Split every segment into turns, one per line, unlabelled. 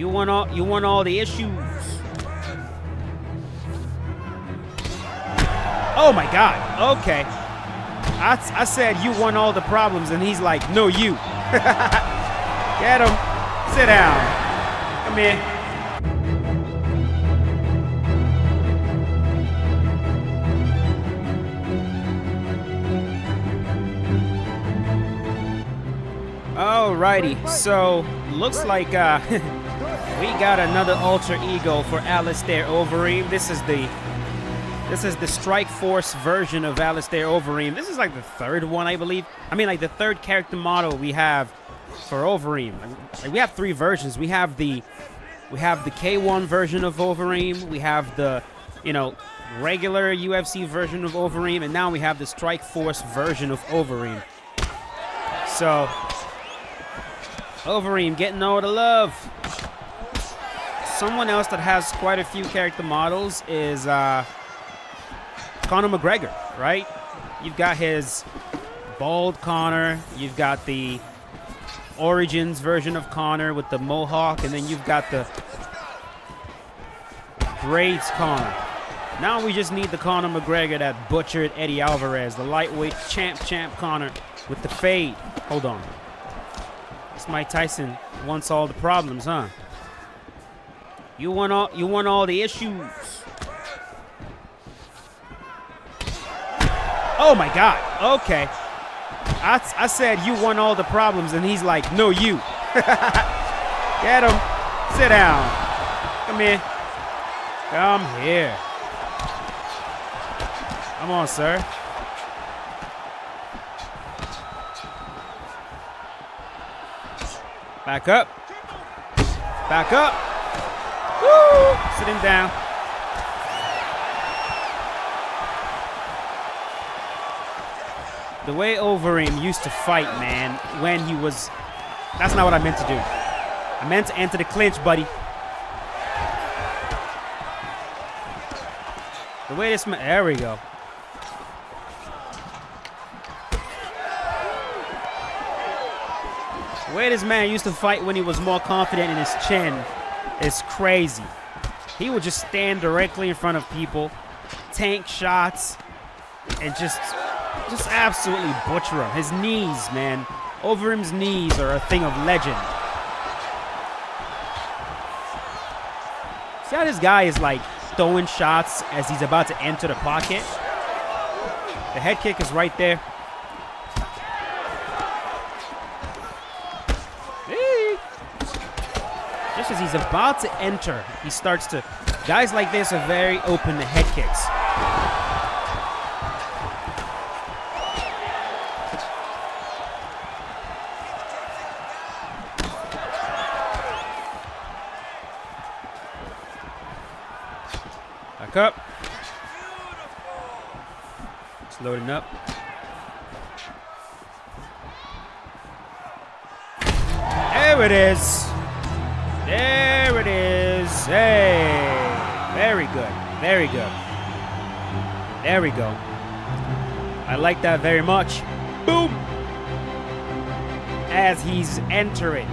You want all the issues. Oh my God. Okay. I said you want all the problems, and he's like, no, you. Get him. Sit down. Come here. Alrighty, so looks like we got another alter ego for Alistair Overeem. This is the Strike Force version of Alistair Overeem. This is like the third one, I believe. I mean, like the third character model we have for Overeem. Like, we have three versions. We have the K1 version of Overeem. We have the, regular UFC version of Overeem, and now we have the Strike Force version of Overeem. So Overeem getting all the love. Someone else that has quite a few character models is Conor McGregor, right? You've got his bald Conor. You've got the Origins version of Conor with the mohawk, and then you've got the braids Conor. Now we just need the Conor McGregor that butchered Eddie Alvarez, the lightweight champ Conor with the fade. Hold on. This Mike Tyson wants all the problems, huh? You want all the issues. Oh my God. Okay. I said you want all the problems, and he's like, no, you. Get him. Sit down. Come here. Come here. Come on, sir. Back up. Back up. Woo! Sit him down. The way Overeem used to fight, man, when he was... That's not what I meant to do. I meant to enter the clinch, buddy. The way this man... There we go. The way this man used to fight when he was more confident in his chin is crazy. He would just stand directly in front of people, tank shots, and just absolutely butcher him. His knees, man. Overeem's knees are a thing of legend. See how this guy is like throwing shots as he's about to enter the pocket? The head kick is right there. Just as he's about to enter, he starts to... Guys like this are very open to head kicks. Back up. It's loading up. There it is. There it is. Hey. Very good. Very good. There we go. I like that very much. Boom. As he's entering.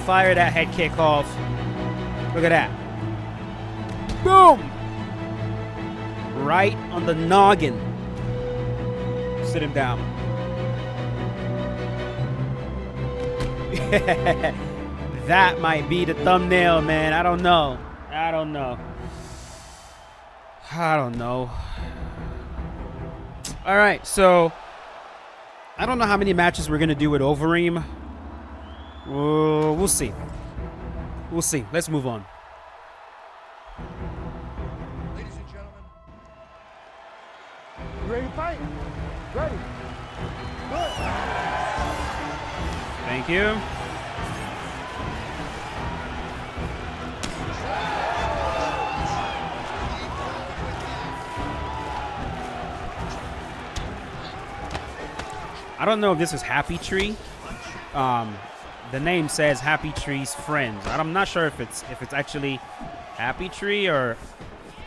Fire that head kick off. Look at that. Boom. Right on the noggin. Sit him down. That might be the thumbnail, man. I don't know. I don't know. All right, so I don't know how many matches we're going to do with Overeem. We'll see. We'll see. Let's move on.
Ladies and gentlemen. You ready to fight? Ready. Good.
Thank you. I don't know if this is Happy Tree. The name says Happy Tree's friends. I'm not sure if it's actually Happy Tree or,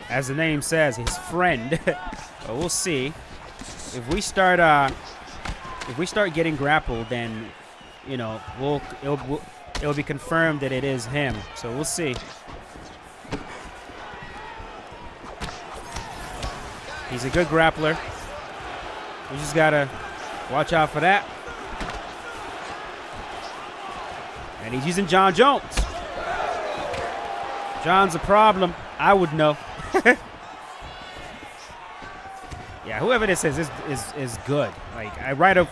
as the name says, his friend. But we'll see. If we start getting grappled, then it will be confirmed that it is him. So we'll see. He's a good grappler. We just gotta watch out for that. And he's using Jon Jones. Jon's a problem. I would know. Yeah, whoever this is good. Like, I write a...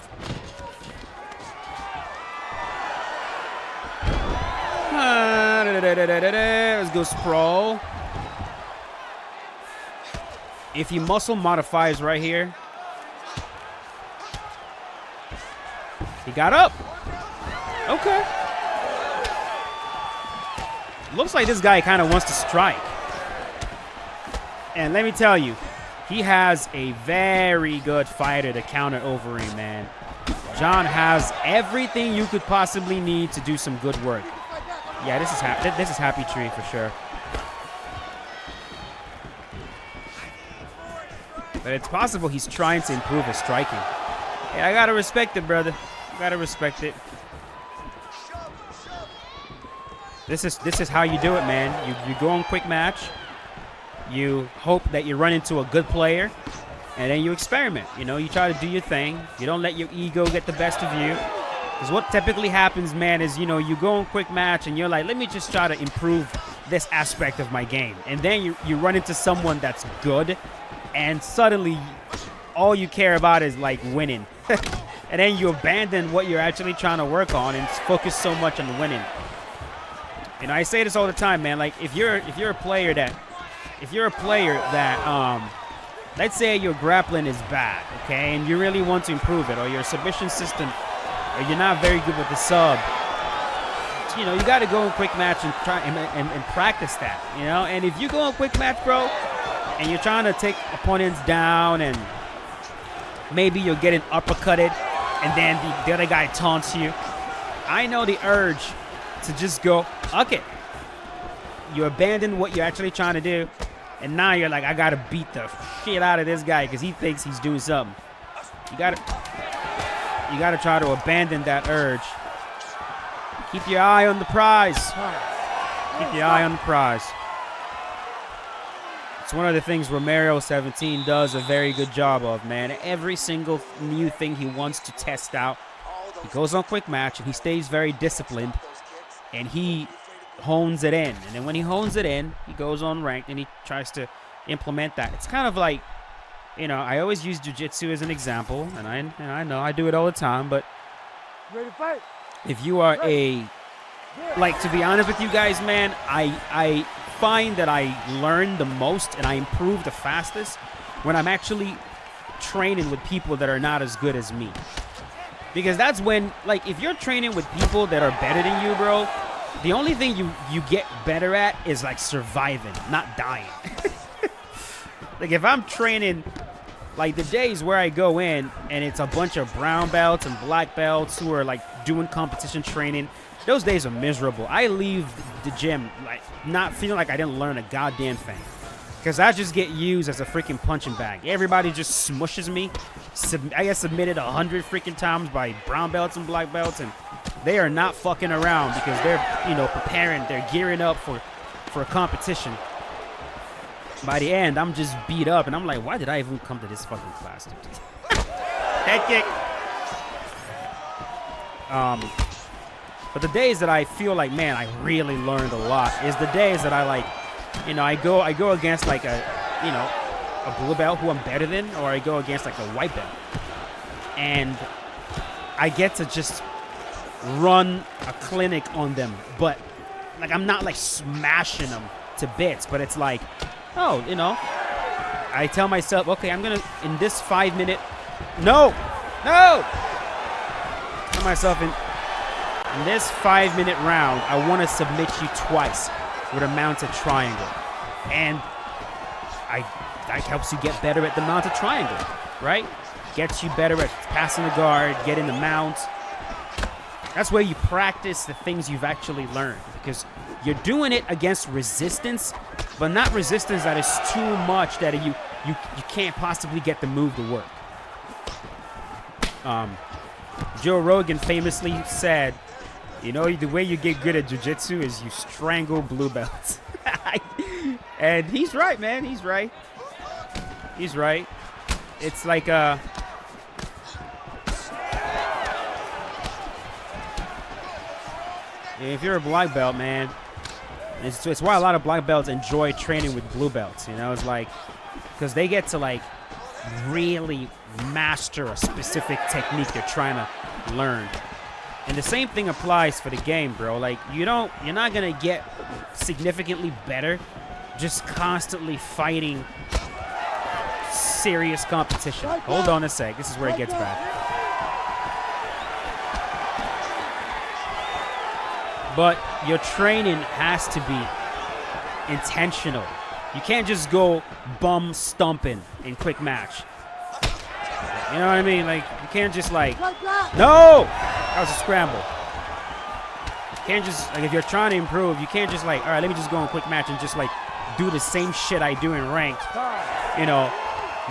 Let's go sprawl. If he muscle modifies right here. He got up. Okay. Looks like this guy kind of wants to strike. And let me tell you, he has a very good fighter to counter Overeem, man. Jon has everything you could possibly need to do some good work. Yeah, this is Happy Tree for sure. But it's possible he's trying to improve his striking. Hey, I gotta respect it, brother. Gotta respect it. This is how you do it, man. You go on quick match. You hope that you run into a good player, and then you experiment. You know, you try to do your thing. You don't let your ego get the best of you. Because what typically happens, man, is, you know, you go on quick match and you're like, let me just try to improve this aspect of my game. And then you run into someone that's good, and suddenly all you care about is like winning. And then you abandon what you're actually trying to work on and focus so much on winning. You know, I say this all the time, man. Like, if you're a player that let's say your grappling is bad, okay, and you really want to improve it, or your submission system, or you're not very good with the sub, you know, you got to go in quick match and try and practice that, you know. And if you go in quick match, bro, and you're trying to take opponents down, and maybe you're getting uppercutted, and then the other guy taunts you, I know the urge to just go, okay. You abandon what you're actually trying to do, and now you're like, I gotta beat the shit out of this guy because he thinks he's doing something. You gotta try to abandon that urge. Keep your eye on the prize. Keep your eye on the prize. It's one of the things Romero 17 does a very good job of, man. Every single new thing he wants to test out, he goes on quick match and he stays very disciplined, and he hones it in. And then when he hones it in, he goes on ranked and he tries to implement that. It's kind of like, you know, I always use jiu-jitsu as an example, and I know I do it all the time, but
Ready to fight?
if you are like, to be honest with you guys, man, I find that I learn the most and I improve the fastest when I'm actually training with people that are not as good as me. Because that's when, like, if you're training with people that are better than you, bro, the only thing you get better at is, like, surviving, not dying. Like, if I'm training, like, the days where I go in and it's a bunch of brown belts and black belts who are, like, doing competition training, those days are miserable. I leave the gym, like, not feeling like I didn't learn a goddamn thing. Because I just get used as a freaking punching bag. Everybody just smushes me. I get submitted 100 freaking times by brown belts and black belts, and they are not fucking around because they're, you know, preparing, they're gearing up for a competition. By the end, I'm just beat up, and I'm like, why did I even come to this fucking class? Head kick. But the days that I feel like, man, I really learned a lot is the days that I, like, you know, I go against, like, a blue belt who I'm better than, or I go against, like, a white belt, and I get to just run a clinic on them. But, like, I'm not, like, smashing them to bits, but it's like, oh, you know, I tell myself, okay, I'm gonna, in this 5-minute, no, tell myself, in this 5-minute round, I want to submit you twice with a mounted triangle. And that helps you get better at the mounted triangle, right? Gets you better at passing the guard, getting the mount. That's where you practice the things you've actually learned, because you're doing it against resistance, but not resistance that is too much that you can't possibly get the move to work. Joe Rogan famously said You know, the way you get good at jiu-jitsu is you strangle blue belts. And he's right, man. He's right. He's right. It's like if you're a black belt, man, it's why a lot of black belts enjoy training with blue belts. You know, it's like because they get to like really master a specific technique they're trying to learn. And the same thing applies for the game, bro. Like you're not gonna get significantly better just constantly fighting serious competition. Hold on a sec. This is where it gets bad. But your training has to be intentional. You can't just go bum stumping in quick match. You know what I mean? Like, you can't just like, no! That was a scramble. You can't just, like, if you're trying to improve, you can't just like, all right, let me just go in quick match and just like do the same shit I do in ranked. You know,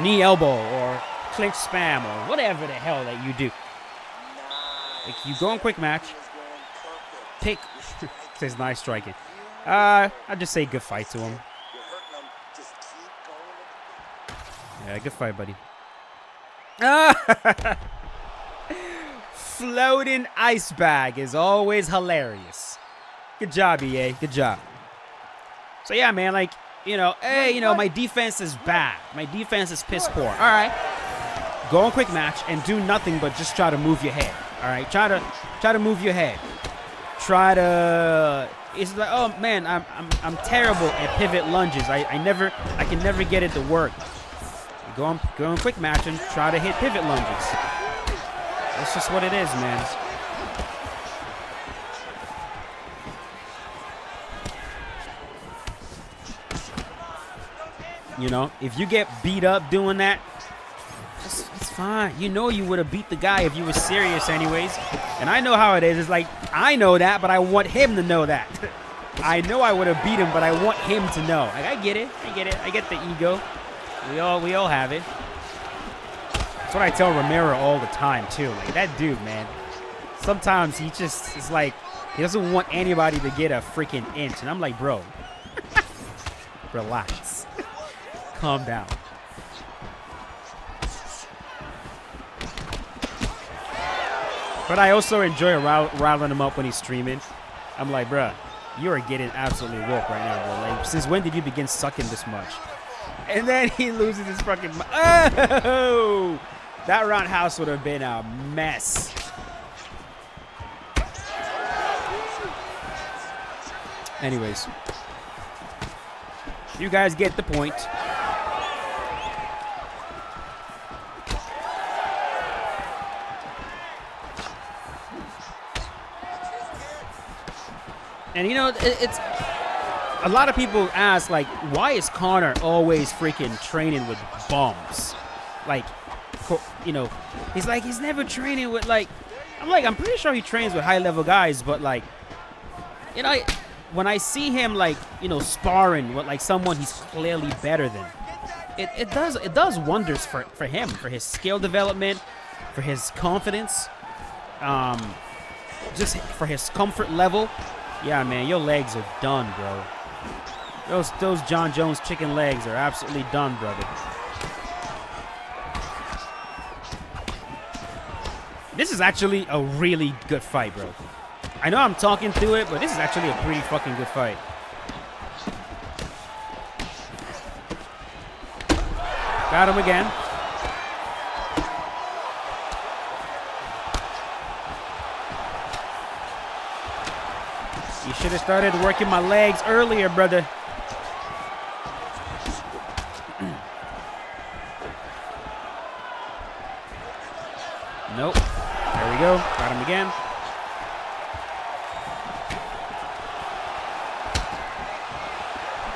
knee elbow or clinch spam or whatever the hell that you do. Like, you go in quick match, pick, says nice striking. I'd just say good fight to him. Yeah, good fight, buddy. Floating ice bag is always hilarious. Good job, EA. Good job. So yeah, man, like, you know, hey, you know, my defense is bad. My defense is piss poor. All right. Go on quick match and do nothing but just try to move your head. All right. Try to move your head. Try to. It's like, oh man, I'm terrible at pivot lunges. I can never get it to work. Go on quick match and try to hit pivot lunges. That's just what it is, man. You know, if you get beat up doing that, it's fine. You know you would have beat the guy if you were serious anyways. And I know how it is. It's like, I know that, but I want him to know that. I know I would have beat him, but I want him to know. Like, I get it. I get the ego. We all have it. That's what I tell Romero all the time too. Like, that dude, man. Sometimes he just is like, he doesn't want anybody to get a freaking inch. And I'm like, bro, relax. Calm down. But I also enjoy riling him up when he's streaming. I'm like, bruh, you are getting absolutely whooped right now, bro. Like, since when did you begin sucking this much? And then he loses his fucking... Oh! That roundhouse would have been a mess. Anyways. You guys get the point. And you know, it's... A lot of people ask, like, why is Conor always freaking training with bums? Like, you know, he's like, he's never training with, like, I'm pretty sure he trains with high-level guys, but, like, you know, when I see him, like, you know, sparring with, like, someone he's clearly better than, it does wonders for him, for his skill development, for his confidence, just for his comfort level. Yeah, man, your legs are done, bro. Those Jon Jones chicken legs are absolutely done, brother. This is actually a really good fight, bro. I know I'm talking through it, but this is actually a pretty fucking good fight. Got him again. You should have started working my legs earlier, brother. Nope. There we go. Got him again.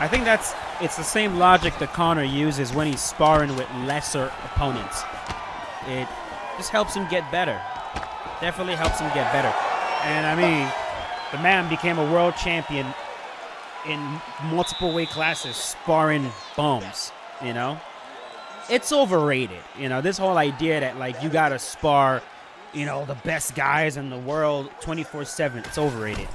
I think it's the same logic that Conor uses when he's sparring with lesser opponents. It just helps him get better. Definitely helps him get better. And I mean, the man became a world champion in multiple weight classes, sparring bums, you know? It's overrated, you know, this whole idea that, like, you gotta spar, the best guys in the world 24/7. It's overrated.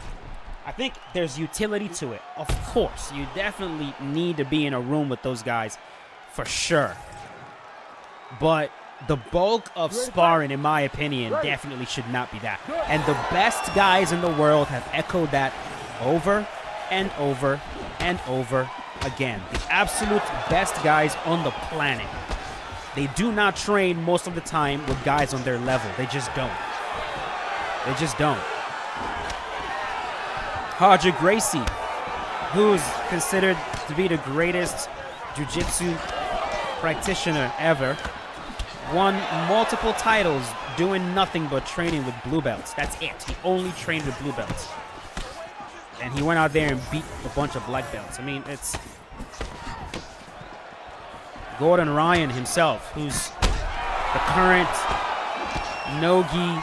I think there's utility to it. Of course, you definitely need to be in a room with those guys for sure. But the bulk of sparring, in my opinion, definitely should not be that. And the best guys in the world have echoed that over and over and over again. The absolute best guys on the planet. They do not train most of the time with guys on their level. They just don't. They just don't. Roger Gracie, who's considered to be the greatest jiu-jitsu practitioner ever, won multiple titles doing nothing but training with blue belts. That's it. He only trained with blue belts. And he went out there and beat a bunch of black belts. I mean, it's Gordon Ryan himself, who's the current no-gi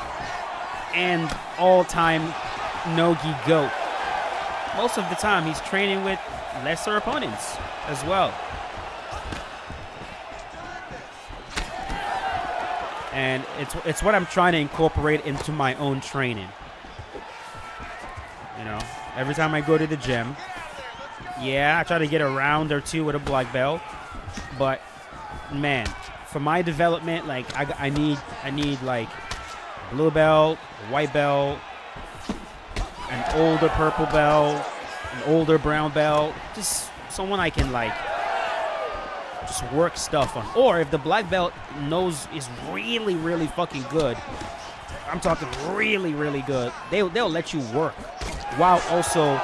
and all-time no-gi GOAT. Most of the time, he's training with lesser opponents as well. And it's what I'm trying to incorporate into my own training. Every time I go to the gym, yeah, I try to get a round or two with a black belt. But man, for my development, like I need like blue belt, white belt, an older purple belt, an older brown belt, just someone I can like just work stuff on. Or if the black belt is really, really fucking good, I'm talking really, really good, they'll let you work while also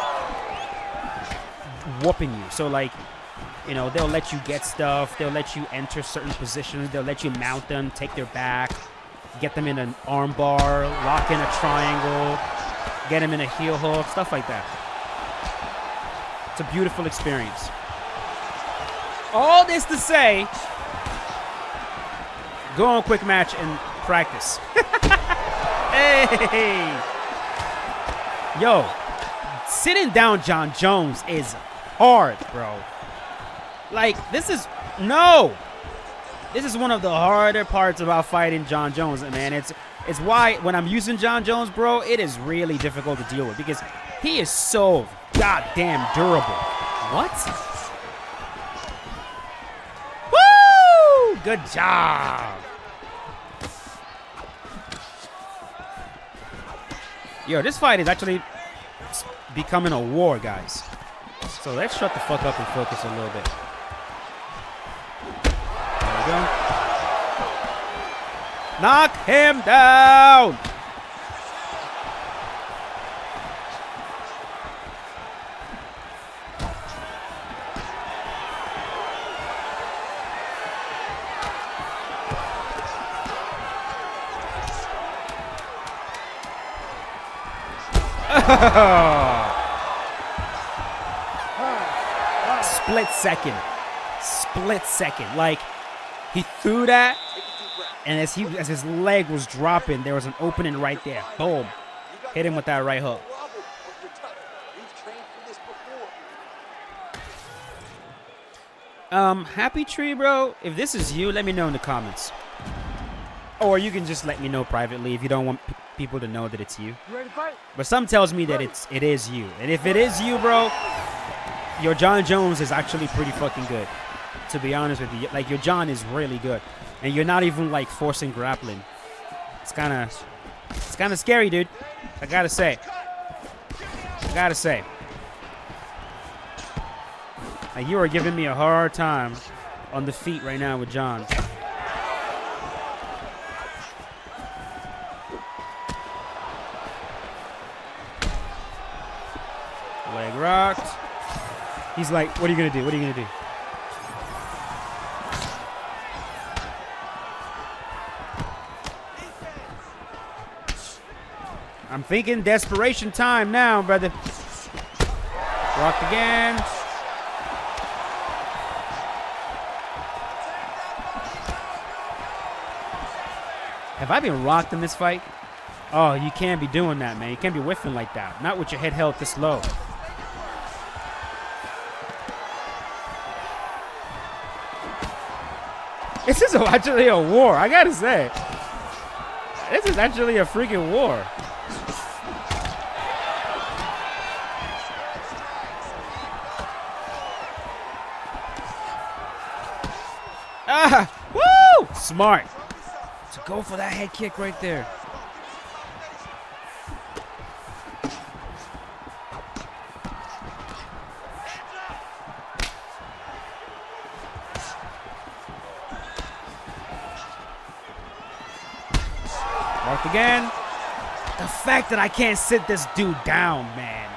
whooping you. So like, they'll let you get stuff, they'll let you enter certain positions, they'll let you mount them, take their back, get them in an arm bar, lock in a triangle, get them in a heel hook, stuff like that. It's a beautiful experience. All this to say, go on quick match and practice. Hey! Yo, sitting down Jon Jones is hard, bro. Like, this is one of the harder parts about fighting Jon Jones, man. It's why when I'm using Jon Jones, bro, it is really difficult to deal with because he is so goddamn durable. What? Woo! Good job. Yo, this fight is actually becoming a war, guys. So let's shut the fuck up and focus a little bit. There we go. Knock him down! Split second. Like, he threw that, and as his leg was dropping, there was an opening right there. Boom. Hit him with that right hook. Happy Tree, bro, if this is you, let me know in the comments. Or you can just let me know privately if you don't want people to know that it's you.
You ready to fight?
But some tells me that it is you. And if it is you, bro, your Jon Jones is actually pretty fucking good. To be honest with you, like, your Jon is really good, and you're not even like forcing grappling. It's kind of scary, dude. I gotta say. Like, you are giving me a hard time on the feet right now with Jon. Leg rocked. He's like, what are you gonna do? What are you gonna do? I'm thinking desperation time now, brother. Rocked again. Have I been rocked in this fight? Oh, you can't be doing that, man. You can't be whiffing like that. Not with your head held this low. This is actually a war, I gotta say. This is actually a freaking war. Ah! Woo! Smart. To go for that head kick right there. Mark again. The fact that I can't sit this dude down, man.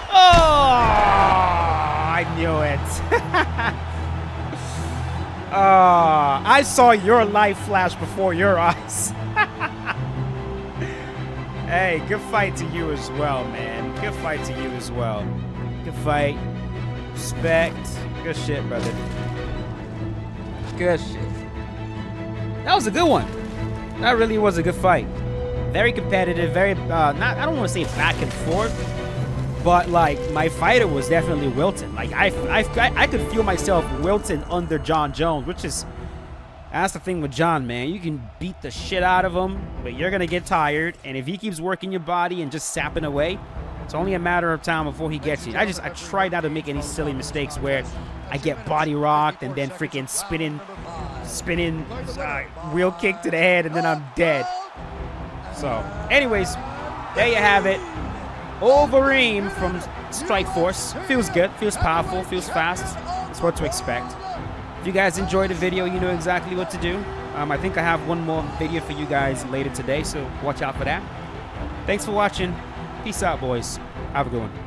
Oh, I knew it. I saw your life flash before your eyes. Hey, good fight to you as well, man. Good fight to you as well. Good fight. Respect. Good shit, brother. Good shit. That was a good one. That really was a good fight. Very competitive, very, I don't want to say back and forth, but like my fighter was definitely wilting. Like I could feel myself wilting under Jon Jones, which is, that's the thing with Jon, man. You can beat the shit out of him, but you're going to get tired. And if he keeps working your body and just sapping away, it's only a matter of time before he gets you. I try not to make any silly mistakes where I get body rocked and then freaking spinning wheel kick to the head and then I'm dead. So, anyways, there you have it. Overeem from Strikeforce. Feels good, feels powerful, feels fast. It's what to expect. If you guys enjoyed the video, you know exactly what to do. I think I have one more video for you guys later today, so watch out for that. Thanks for watching. Peace out, boys. Have a good one.